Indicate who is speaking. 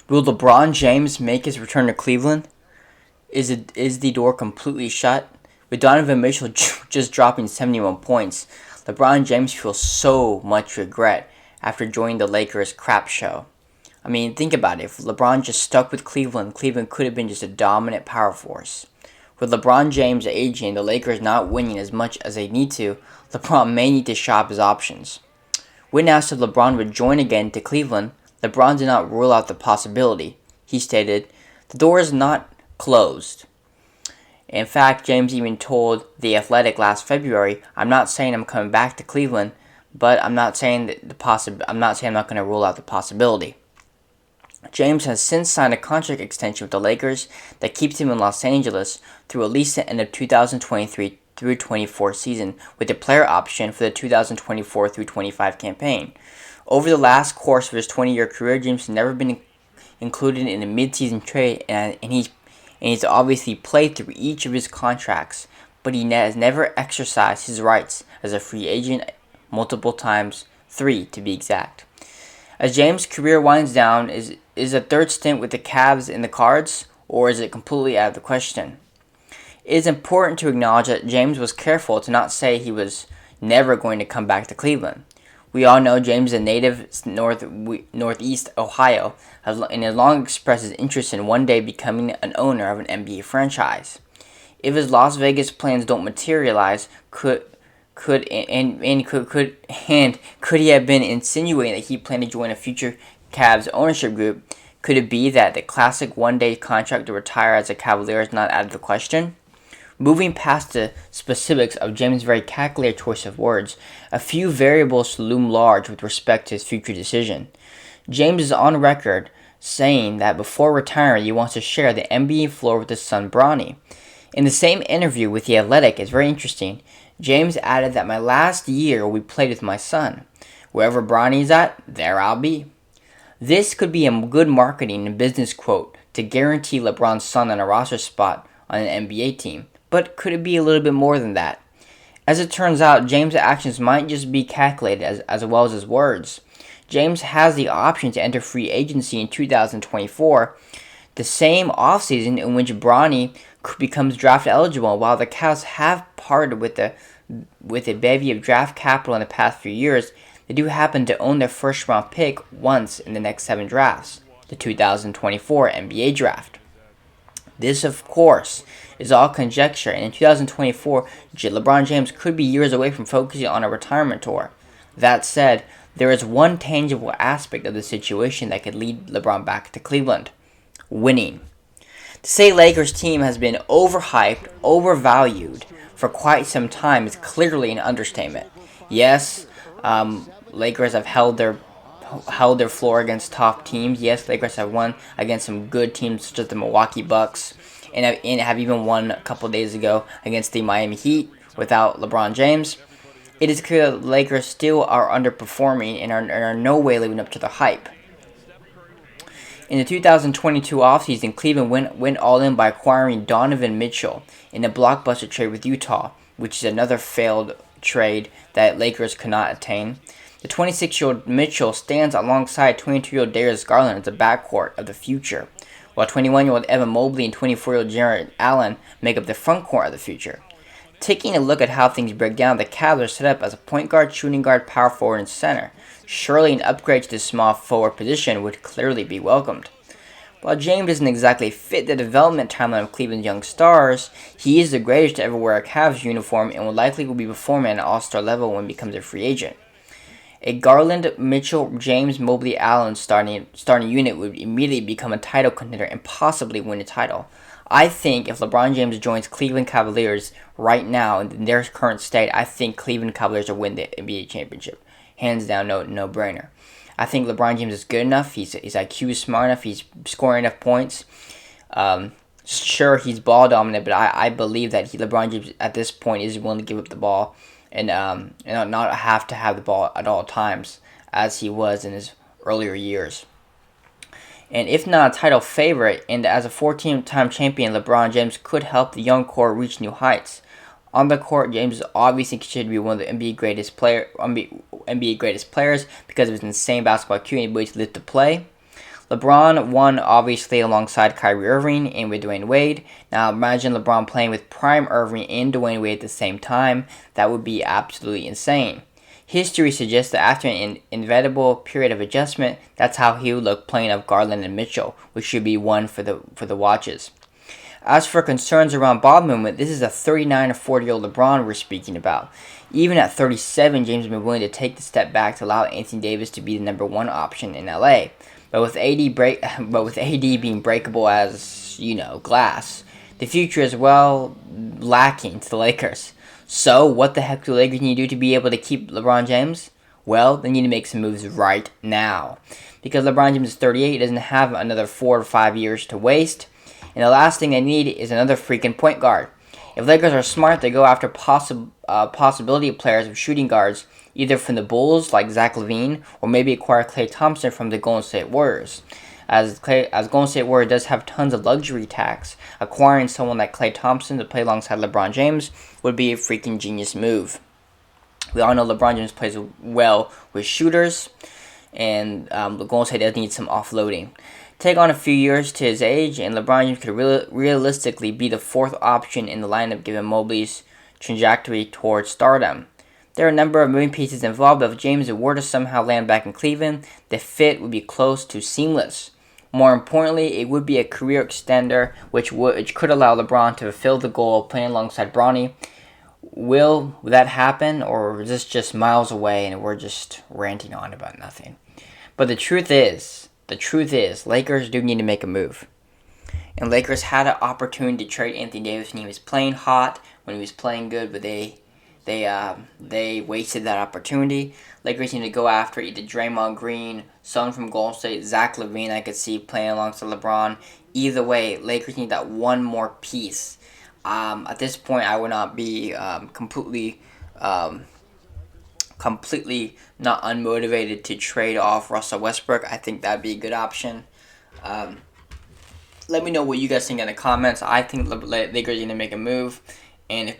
Speaker 1: Will LeBron James make his return to Cleveland? Is the door completely shut? With Donovan Mitchell just dropping 71 points, LeBron James feels so much regret after joining the Lakers crap show. I mean, think about it. If LeBron just stuck with Cleveland, Cleveland could have been just a dominant power force. With LeBron James aging and the Lakers not winning as much as they need to, LeBron may need to shop his options. When asked if LeBron would join again to Cleveland, LeBron did not rule out the possibility. He stated, "The door is not closed." In fact, James even told The Athletic last February, "I'm not saying I'm coming back to Cleveland, but I'm not saying I'm not going to rule out the possibility." James has since signed a contract extension with the Lakers that keeps him in Los Angeles through at least the end of 2023 through 24 season, with a player option for the 2024 through 25 campaign. Over the last course of his 20-year career, James has never been included in a mid-season trade, and he's obviously played through each of his contracts, but he has never exercised his rights as a free agent multiple times, 3 to be exact. As James' career winds down, is a third stint with the Cavs in the cards, or is it completely out of the question? It is important to acknowledge that James was careful to not say he was never going to come back to Cleveland. We all know James is a native Northeast Ohio and has long expressed his interest in one day becoming an owner of an NBA franchise. If his Las Vegas plans don't materialize, could he have been insinuating that he planned to join a future Cavs ownership group? Could it be that the classic one-day contract to retire as a Cavalier is not out of the question? Moving past the specifics of James' very calculated choice of words, a few variables loom large with respect to his future decision. James is on record saying that before retiring he wants to share the NBA floor with his son Bronny. In the same interview with The Athletic, it's very interesting, James added that my last year will be played with my son. Wherever Bronny's at, there I'll be. This could be a good marketing and business quote to guarantee LeBron's son on a roster spot on an NBA team. But could it be a little bit more than that? As it turns out, James' actions might just be calculated as well as his words. James has the option to enter free agency in 2024, the same offseason in which Bronny becomes draft eligible. While the Cavs have parted with a bevy of draft capital in the past few years, they do happen to own their first round pick once in the next 7 drafts, the 2024 NBA draft. This, of course, is all conjecture, and in 2024, LeBron James could be years away from focusing on a retirement tour. That said, there is one tangible aspect of the situation that could lead LeBron back to Cleveland: winning. To say Lakers team has been overhyped, overvalued for quite some time is clearly an understatement. Yes, Lakers have held their floor against top teams. Yes, Lakers have won against some good teams such as the Milwaukee Bucks, and have even won a couple days ago against the Miami Heat without LeBron James. It is clear that the Lakers still are underperforming and are no way living up to the hype. In the 2022 offseason, Cleveland went all in by acquiring Donovan Mitchell in a blockbuster trade with Utah, which is another failed trade that Lakers could not attain. The 26-year-old Mitchell stands alongside 22-year-old Darius Garland as the backcourt of the future, while 21-year-old Evan Mobley and 24-year-old Jarrett Allen make up the frontcourt of the future. Taking a look at how things break down, the Cavs are set up as a point guard, shooting guard, power forward, and center. Surely an upgrade to the small forward position would clearly be welcomed. While James doesn't exactly fit the development timeline of Cleveland's young stars, he is the greatest to ever wear a Cavs uniform and will likely be performing at an all-star level when he becomes a free agent. A Garland, Mitchell, James, Mobley, Allen starting unit would immediately become a title contender and possibly win a title. I think if LeBron James joins Cleveland Cavaliers right now in their current state, I think Cleveland Cavaliers will win the NBA championship. Hands down, no brainer. I think LeBron James is good enough. His IQ is smart enough. He's scoring enough points. Sure, he's ball dominant, but I believe that LeBron James at this point is willing to give up the ball and not have to have the ball at all times as he was in his earlier years. And if not a title favorite, and as a 14-time champion, LeBron James could help the young core reach new heights. On the court, James is obviously considered to be one of the NBA greatest players because of his insane basketball IQ and ability to lift the play. LeBron won obviously alongside Kyrie Irving and with Dwayne Wade. Now imagine LeBron playing with prime Irving and Dwayne Wade at the same time. That would be absolutely insane. History suggests that after an inevitable period of adjustment, that's how he would look playing up Garland and Mitchell, which should be one for the watches. As for concerns around ball movement, this is a 39 or 40-year-old LeBron we're speaking about. Even at 37, James has been willing to take the step back to allow Anthony Davis to be the number one option in LA. But with AD being breakable as glass, the future is lacking to the Lakers. So what the heck do the Lakers need to do to be able to keep LeBron James? Well, they need to make some moves right now, because LeBron James is 38, he doesn't have another 4 or 5 years to waste. And the last thing they need is another freaking point guard. If Lakers are smart, they go after possibility players of shooting guards, either from the Bulls like Zach LaVine, or maybe acquire Klay Thompson from the Golden State Warriors. As Golden State Warriors does have tons of luxury tax, acquiring someone like Klay Thompson to play alongside LeBron James would be a freaking genius move. We all know LeBron James plays well with shooters, and the Golden State does need some offloading. Take on a few years to his age, and LeBron James could realistically be the fourth option in the lineup given Mobley's trajectory towards stardom. There are a number of moving pieces involved, but if James were to somehow land back in Cleveland, the fit would be close to seamless. More importantly, it would be a career extender, which could allow LeBron to fulfill the goal of playing alongside Bronny. Will that happen, or is this just miles away and we're just ranting on about nothing? But the truth is, Lakers do need to make a move. And Lakers had an opportunity to trade Anthony Davis when he was playing hot, when he was playing good, but they wasted that opportunity. Lakers need to go after either Draymond Green, someone from Golden State, Zach LaVine I could see playing alongside LeBron. Either way, Lakers need that one more piece. At this point, I would not be completely not unmotivated to trade off Russell Westbrook. I think that'd be a good option. Let me know what you guys think in the comments. I think the Lakers are going to make a move. And if